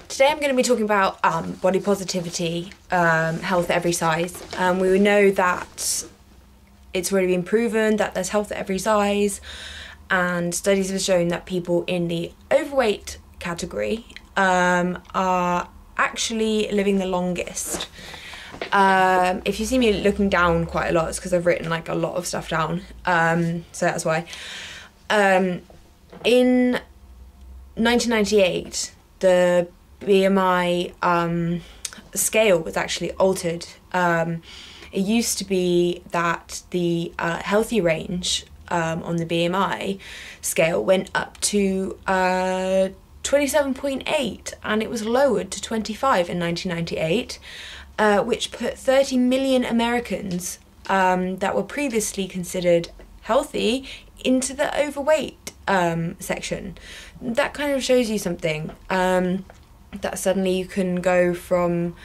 Today I'm going to be talking about body positivity, health at every size. We know that it's already been proven that there's health at every size, and studies have shown that people in the overweight category are actually living the longest. If you see me looking down quite a lot, it's because I've written like a lot of stuff down, so that's why. In 1998, the BMI scale was actually altered. It used to be that the healthy range on the BMI scale went up to 27.8, and it was lowered to 25 in 1998, which put 30 million Americans that were previously considered healthy into the overweight section. That kind of shows you something, that suddenly you can go from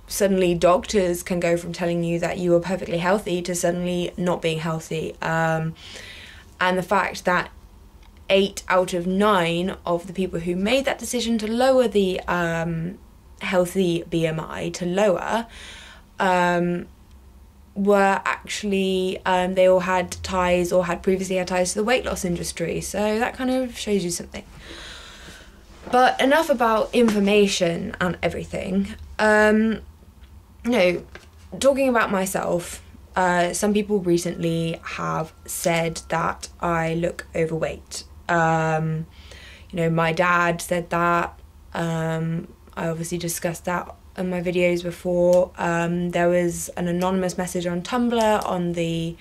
suddenly doctors can go from telling you that you are perfectly healthy to suddenly not being healthy. And the fact that 8 out of 9 of the people who made that decision to lower the healthy BMI to lower were actually, they all had ties or had previously had ties to the weight loss industry. So that kind of shows you something. But enough about information and everything. Talking about myself, some people recently have said that I look overweight. My dad said that. I obviously discussed that in my videos before. There was an anonymous message on Tumblr on the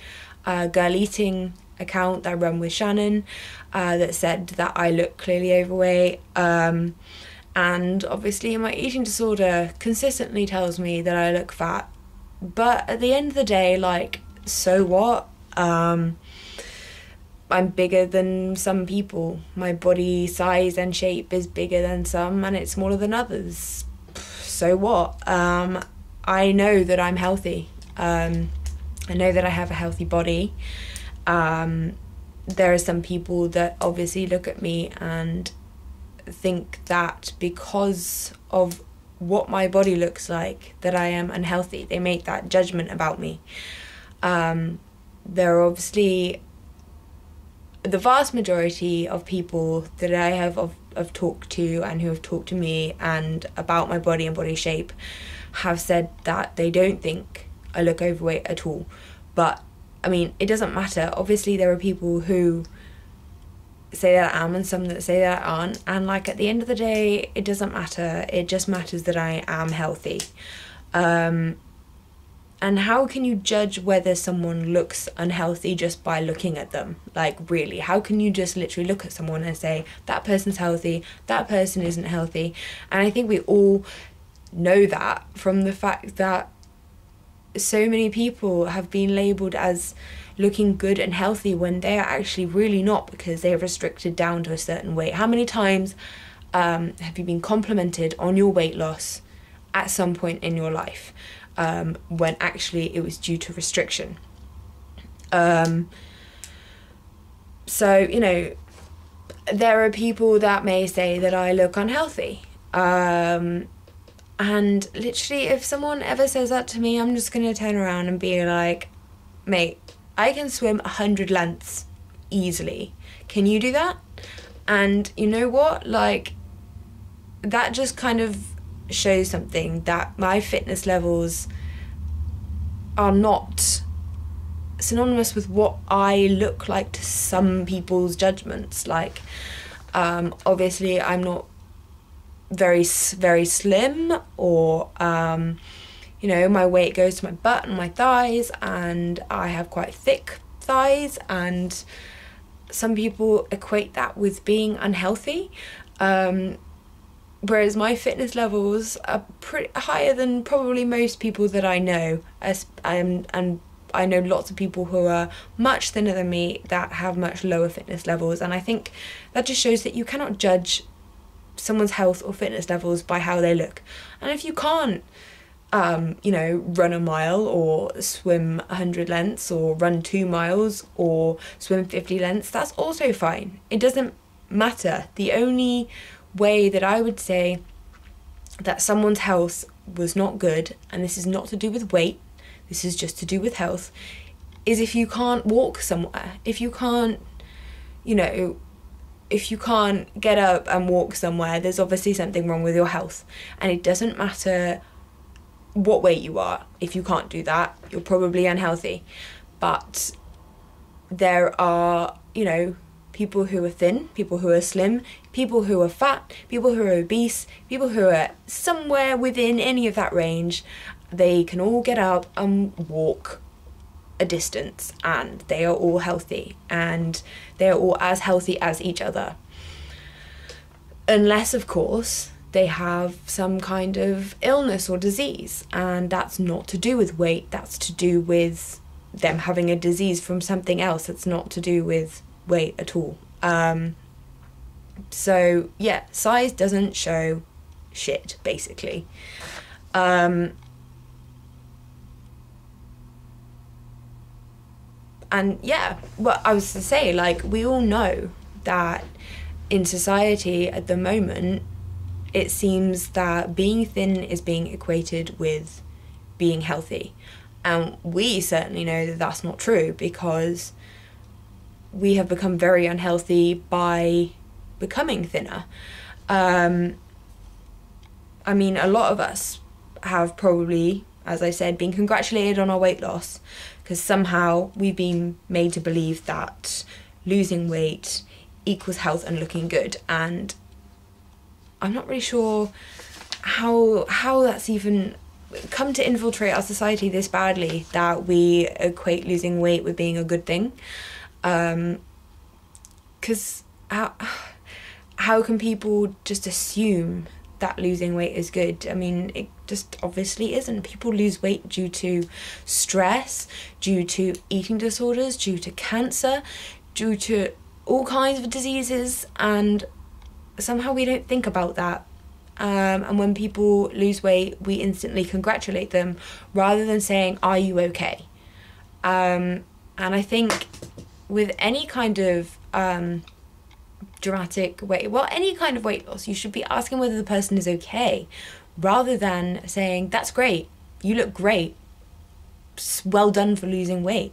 Girl Eating account that I run with Shannon that said that I look clearly overweight. And obviously my eating disorder consistently tells me that I look fat. But at the end of the day, so what? I'm bigger than some people. My body size and shape is bigger than some, and it's smaller than others. So what? I know that I'm healthy. I know that I have a healthy body. There are some people that obviously look at me and think that because of what my body looks like that I am unhealthy. They make that judgment about me. There are obviously the vast majority of people that I have talked to and who have talked to me and about my body and body shape have said that they don't think I look overweight at all. But I mean, it doesn't matter. Obviously there are people who say that I am and some that say that I aren't, and at the end of the day it doesn't matter. It just matters that I am healthy. And how can you judge whether someone looks unhealthy just by looking at them? Really, how can you just literally look at someone and say that person's healthy, that person isn't healthy? And I think we all know that from the fact that so many people have been labelled as looking good and healthy when they are actually really not, because they are restricted down to a certain weight. How many times have you been complimented on your weight loss at some point in your life when actually it was due to restriction? So there are people that may say that I look unhealthy. And literally, if someone ever says that to me, I'm just going to turn around and be like, mate, I can swim 100 lengths easily. Can you do that? And you know what? That just kind of shows something, that my fitness levels are not synonymous with what I look like to some people's judgments. Obviously, I'm not very slim, or my weight goes to my butt and my thighs, and I have quite thick thighs, and some people equate that with being unhealthy, whereas my fitness levels are pretty higher than probably most people that I know, and I know lots of people who are much thinner than me that have much lower fitness levels. And I think that just shows that you cannot judge someone's health or fitness levels by how they look. And if you can't run a mile or swim 100 lengths or run 2 miles or swim 50 lengths, that's also fine. It doesn't matter. The only way that I would say that someone's health was not good, and this is not to do with weight, this is just to do with health, is if you can't walk somewhere, if you can't, you know, if you can't get up and walk somewhere, there's obviously something wrong with your health. And it doesn't matter what weight you are. If you can't do that, you're probably unhealthy. But there are, you know, people who are thin, people who are slim, people who are fat, people who are obese, people who are somewhere within any of that range. They can all get up and walk a distance, and they are all healthy, and they are all as healthy as each other. Unless, of course, they have some kind of illness or disease, and that's not to do with weight, that's to do with them having a disease from something else. That's not to do with weight at all. So yeah, size doesn't show shit, basically. And yeah, what I was to say, like, we all know that in society at the moment, it seems that being thin is being equated with being healthy. And we certainly know that that's not true, because we have become very unhealthy by becoming thinner. I mean, a lot of us have probably, as I said, been congratulated on our weight loss, because somehow we've been made to believe that losing weight equals health and looking good. And I'm not really sure how that's even come to infiltrate our society this badly, that we equate losing weight with being a good thing. Because how can people just assume that losing weight is good? I mean, it just obviously isn't. People lose weight due to stress, due to eating disorders, due to cancer, due to all kinds of diseases, and somehow we don't think about that. And when people lose weight, we instantly congratulate them rather than saying, are you okay? And I think with any kind of dramatic weight, well, any kind of weight loss, you should be asking whether the person is okay, rather than saying, that's great, you look great, well done for losing weight,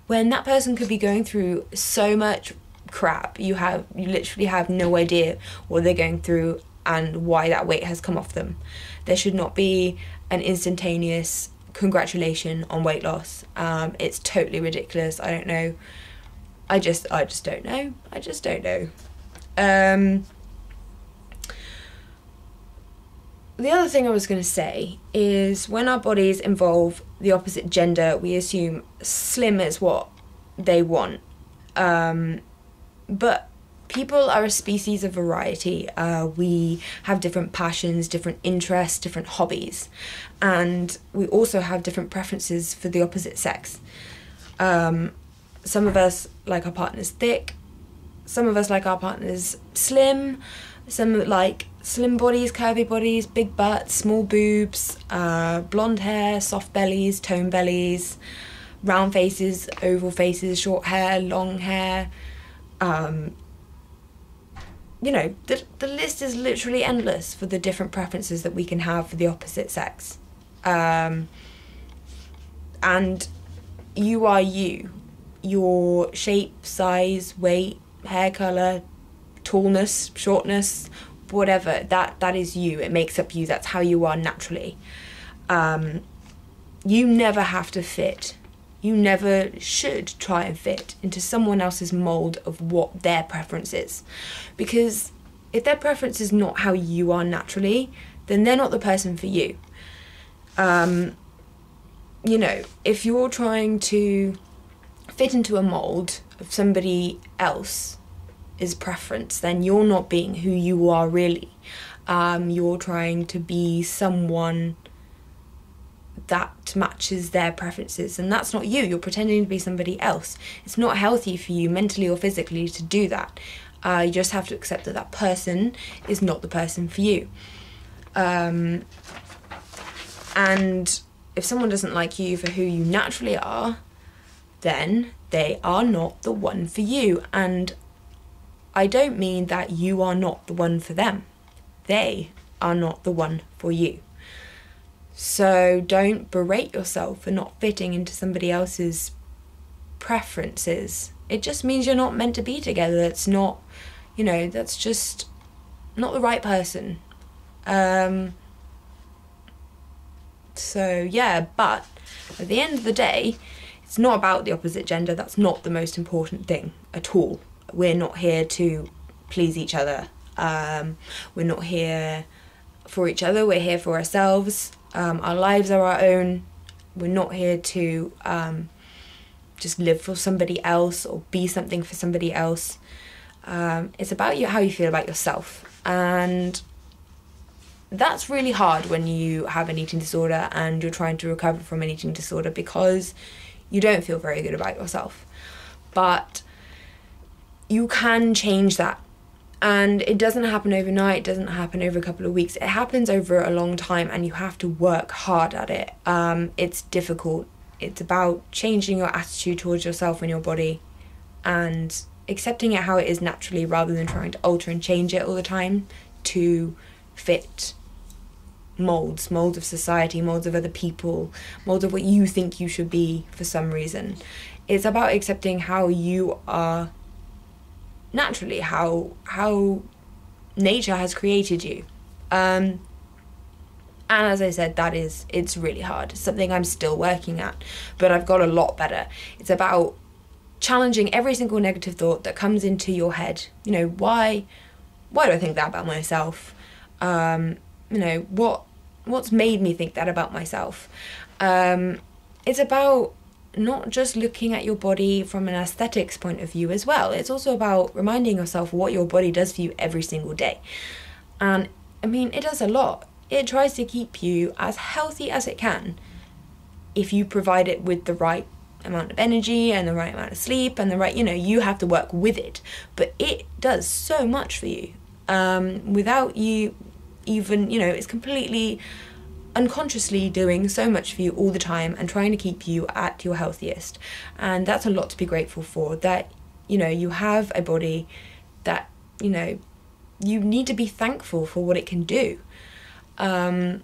when that person could be going through so much crap. You literally have no idea what they're going through and why that weight has come off them. There should not be an instantaneous congratulation on weight loss. It's totally ridiculous. I don't know. I just don't know. I just don't know. The other thing I was going to say is, when our bodies involve the opposite gender, we assume slim is what they want. But people are a species of variety. We have different passions, different interests, different hobbies, and we also have different preferences for the opposite sex. Some of us like our partners thick, some of us like our partners slim, some like slim bodies, curvy bodies, big butts, small boobs, blonde hair, soft bellies, tone bellies, round faces, oval faces, short hair, long hair. You know, the list is literally endless for the different preferences that we can have for the opposite sex. And you are you. Your shape, size, weight, hair colour, tallness, shortness, whatever, that is you. It makes up you. That's how you are naturally. You never have to fit. You never should try and fit into someone else's mould of what their preference is. Because if their preference is not how you are naturally, then they're not the person for you. You know, if you're trying to fit into a mould of somebody else's preference, then you're not being who you are really. You're trying to be someone that matches their preferences, and that's not you. You're pretending to be somebody else. It's not healthy for you mentally or physically to do that. You just have to accept that that person is not the person for you. And if someone doesn't like you for who you naturally are, then they are not the one for you. And I don't mean that you are not the one for them. they are not the one for you. So don't berate yourself for not fitting into somebody else's preferences. It just means you're not meant to be together. It's not, that's just not the right person. So yeah, but at the end of the day, it's not about the opposite gender. That's not the most important thing at all. We're not here to please each other. We're not here for each other. We're here for ourselves. Our lives are our own. We're not here to just live for somebody else or be something for somebody else. It's about how you feel about yourself. And that's really hard when you have an eating disorder and you're trying to recover from an eating disorder, because you don't feel very good about yourself. But you can change that. And it doesn't happen overnight, it doesn't happen over a couple of weeks. It happens over a long time, and you have to work hard at it. It's difficult. It's about changing your attitude towards yourself and your body and accepting it how it is naturally, rather than trying to alter and change it all the time to fit molds of society, molds of other people, molds of what you think you should be for some reason. It's about accepting how you are naturally, how nature has created you. And as I said, it's really hard. It's something I'm still working at, but I've got a lot better. It's about challenging every single negative thought that comes into your head. Why do I think that about myself? What's made me think that about myself? It's about not just looking at your body from an aesthetics point of view as well. It's also about reminding yourself what your body does for you every single day. And it does a lot. It tries to keep you as healthy as it can if you provide it with the right amount of energy and the right amount of sleep and the right, you have to work with it. But it does so much for you without you even, it's completely unconsciously doing so much for you all the time and trying to keep you at your healthiest. And that's a lot to be grateful for, that you have a body that you need to be thankful for what it can do. And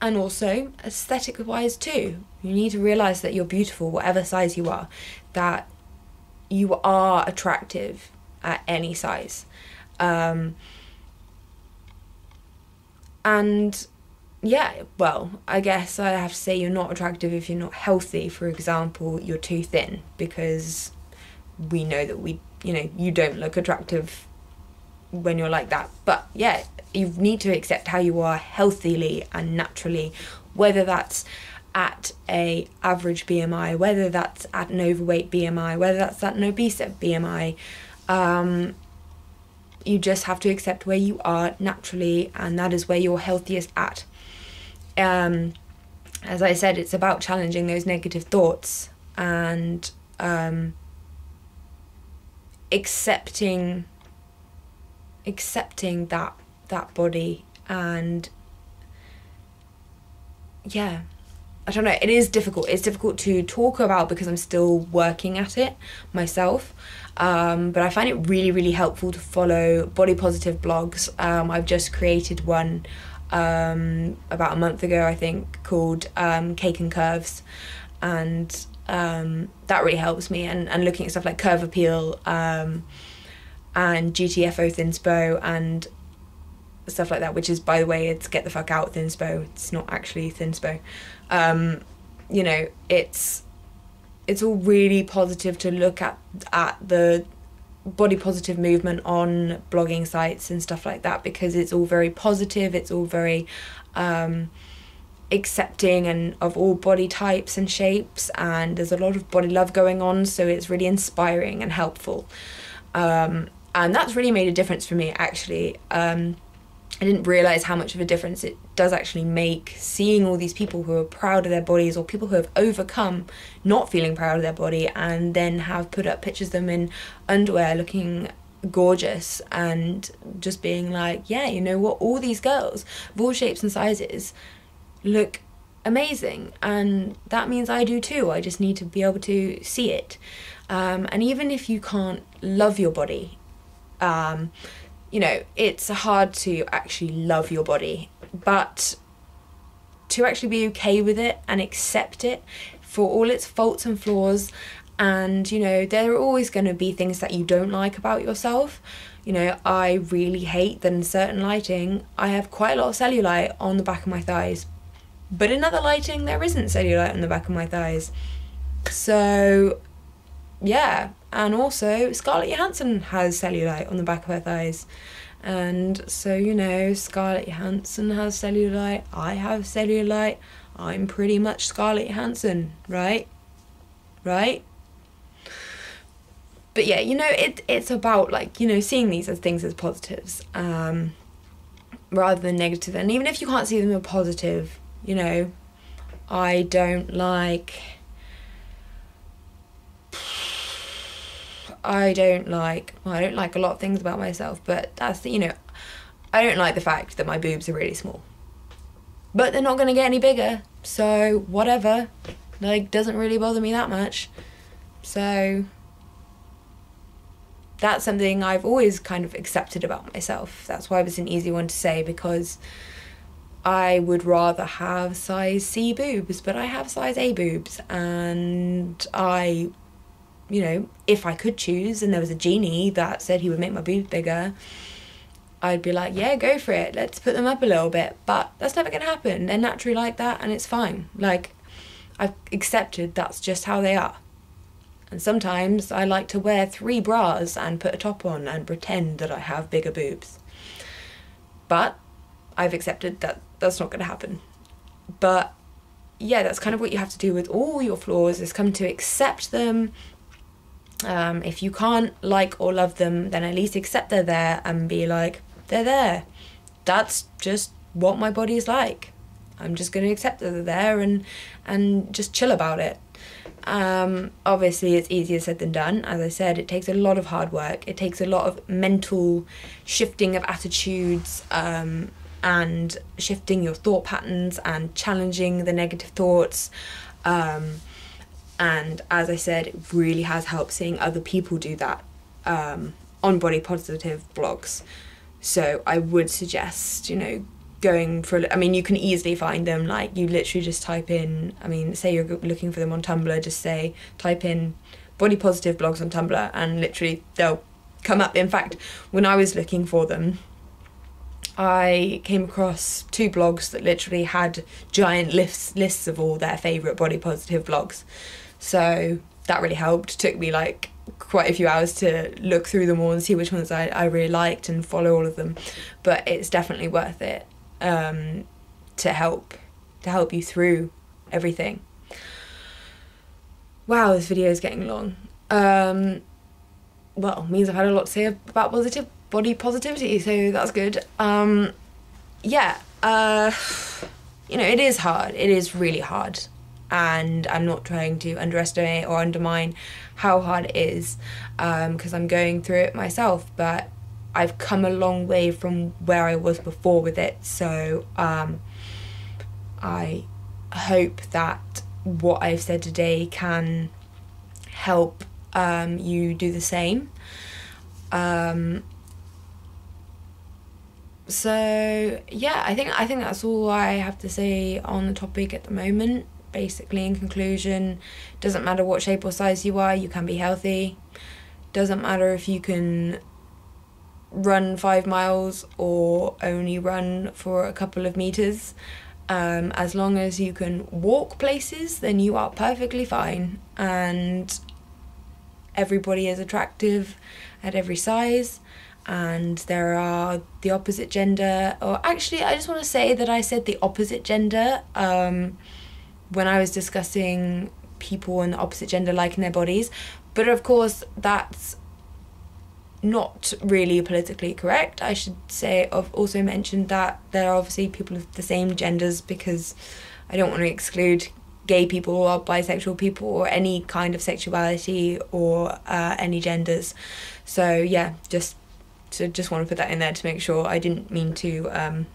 also aesthetic wise too, you need to realize that you're beautiful whatever size you are, that you are attractive at any size. And yeah, well, I guess I have to say you're not attractive if you're not healthy. For example, you're too thin, because we know that you don't look attractive when you're like that. But yeah, you need to accept how you are healthily and naturally, whether that's at a average BMI, whether that's at an overweight BMI, whether that's at an obese BMI. You just have to accept where you are naturally, and that is where you're healthiest at. As I said, it's about challenging those negative thoughts and accepting that body. And yeah, I don't know, it is difficult. It's difficult to talk about because I'm still working at it myself. But I find it really, really helpful to follow body positive blogs. I've just created one about a month ago, I think, called Cake and Curves, and that really helps me. And looking at stuff like Curve Appeal and GTFO Thinspo and stuff like that, which is, by the way, it's Get the Fuck Out Thinspo. It's not actually Thinspo. It's all really positive to look at the body positive movement on blogging sites and stuff like that, because it's all very positive, it's all very accepting and of all body types and shapes, and there's a lot of body love going on, so it's really inspiring and helpful. And that's really made a difference for me, actually. I didn't realise how much of a difference it does actually make, seeing all these people who are proud of their bodies, or people who have overcome not feeling proud of their body and then have put up pictures of them in underwear looking gorgeous, and just being like, yeah, you know what, all these girls of all shapes and sizes look amazing, and that means I do too. I just need to be able to see it. And even if you can't love your body, you know, it's hard to actually love your body, but to actually be okay with it and accept it for all its faults and flaws. And, you know, there are always going to be things that you don't like about yourself. You know, I really hate that in certain lighting I have quite a lot of cellulite on the back of my thighs, but in other lighting there isn't cellulite on the back of my thighs. So yeah, and also Scarlett Johansson has cellulite on the back of her thighs. And so, you know, Scarlett Johansson has cellulite, I have cellulite, I'm pretty much Scarlett Johansson, right? Right? But yeah, you know, it's about, like, you know, seeing these as things as positives, rather than negative. And even if you can't see them as positive, you know, I don't like a lot of things about myself, but that's the, you know, I don't like the fact that my boobs are really small. But they're not going to get any bigger, so whatever. Like, doesn't really bother me that much. So that's something I've always kind of accepted about myself. That's why it was an easy one to say, because I would rather have size C boobs, but I have size A boobs, and I, you know, if I could choose and there was a genie that said he would make my boobs bigger, I'd be like, yeah, go for it, let's put them up a little bit. But that's never gonna happen. They're naturally like that, and it's fine. Like, I've accepted that's just how they are. And sometimes I like to wear 3 bras and put a top on and pretend that I have bigger boobs. But I've accepted that that's not going to happen. But yeah, that's kind of what you have to do with all your flaws, is come to accept them. If you can't like or love them, then at least accept they're there and be like, they're there. That's just what my body is like. I'm just going to accept that they're there and just chill about it. Obviously it's easier said than done. As I said, it takes a lot of hard work. It takes a lot of mental shifting of attitudes, and shifting your thought patterns and challenging the negative thoughts. And as I said, it really has helped seeing other people do that, on body positive blogs. So I would suggest, you know, going for, I mean, you can easily find them. Like, you literally just type in, I mean, say you're looking for them on Tumblr, just type in body positive blogs on Tumblr, and literally they'll come up. In fact, when I was looking for them, I came across 2 blogs that literally had giant lists of all their favourite body positive blogs. So that really helped. It took me like quite a few hours to look through them all and see which ones I really liked and follow all of them. But it's definitely worth it, to help you through everything. Wow, this video is getting long. Well, it means I've had a lot to say about body positivity, so that's good. Yeah, you know, it is hard. It is really hard. And I'm not trying to underestimate or undermine how hard it is, because I'm going through it myself, but I've come a long way from where I was before with it. So I hope that what I've said today can help you do the same. So yeah, I think that's all I have to say on the topic at the moment. Basically, in conclusion, doesn't matter what shape or size you are, you can be healthy. Doesn't matter if you can run 5 miles or only run for a couple of meters. As long as you can walk places, then you are perfectly fine. And everybody is attractive at every size. And there are the opposite gender, or actually I just want to say that I said the opposite gender when I was discussing people in the opposite gender liking their bodies, but of course that's not really politically correct. I should say I've also mentioned that there are obviously people of the same genders, because I don't want to exclude gay people or bisexual people or any kind of sexuality or any genders. So yeah, just want to put that in there to make sure. I didn't mean to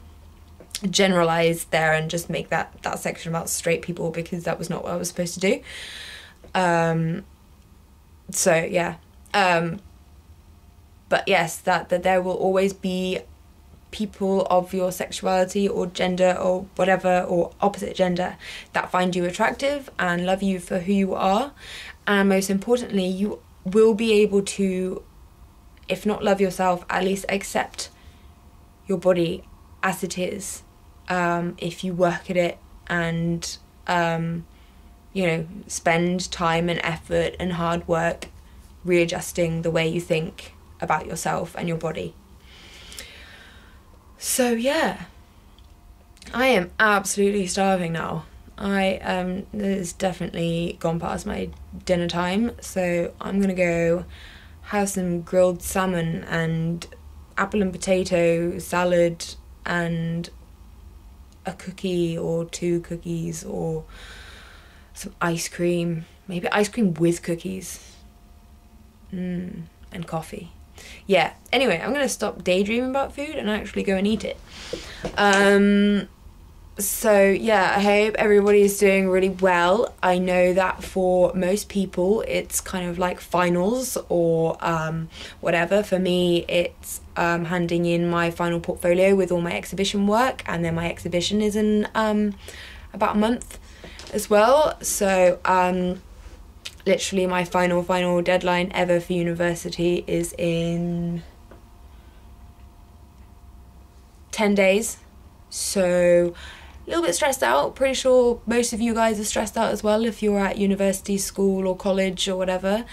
generalize there and just make that section about straight people, because that was not what I was supposed to do. So yeah, But yes, that there will always be people of your sexuality or gender or whatever, or opposite gender, that find you attractive and love you for who you are. And most importantly, you will be able to, if not love yourself, at least accept your body as it is, if you work at it and you know, spend time and effort and hard work readjusting the way you think about yourself and your body. So yeah, I am absolutely starving now. It's definitely gone past my dinner time, so I'm gonna go have some grilled salmon and apple and potato salad and a cookie or 2 cookies or some ice cream, maybe ice cream with cookies, and coffee. Yeah, anyway, I'm gonna stop daydreaming about food and actually go and eat it. So yeah, I hope everybody's doing really well. I know that for most people it's kind of like finals or whatever. For me it's handing in my final portfolio with all my exhibition work, and then my exhibition is in about a month as well. So literally my final deadline ever for university is in 10 days. So a little bit stressed out. Pretty sure most of you guys are stressed out as well if you're at university, school or college or whatever.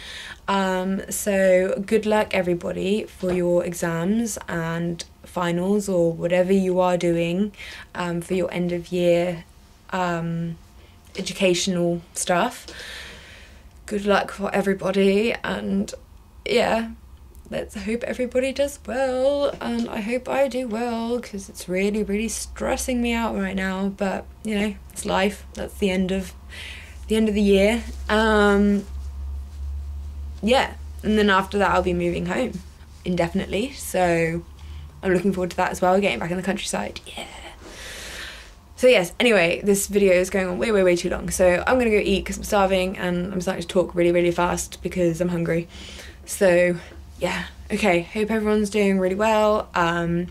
So good luck everybody for your exams and finals or whatever you are doing for your end of year educational stuff. Good luck for everybody, and yeah, let's hope everybody does well, and I hope I do well, because it's really stressing me out right now. But you know, it's life. That's the end of the year. Yeah, and then after that I'll be moving home indefinitely, so I'm looking forward to that as well, getting back in the countryside. Yeah. So yes, anyway, this video is going on way too long, so I'm gonna go eat because I'm starving and I'm starting to talk really fast because I'm hungry. So yeah, okay, hope everyone's doing really well. Hope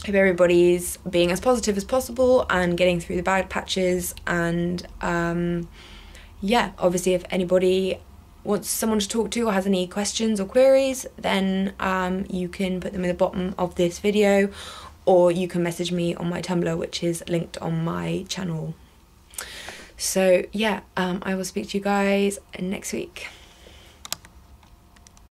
everybody's being as positive as possible and getting through the bad patches. And yeah, obviously if anybody wants someone to talk to or has any questions or queries, then you can put them in the bottom of this video, or you can message me on my Tumblr, which is linked on my channel. So yeah, I will speak to you guys next week.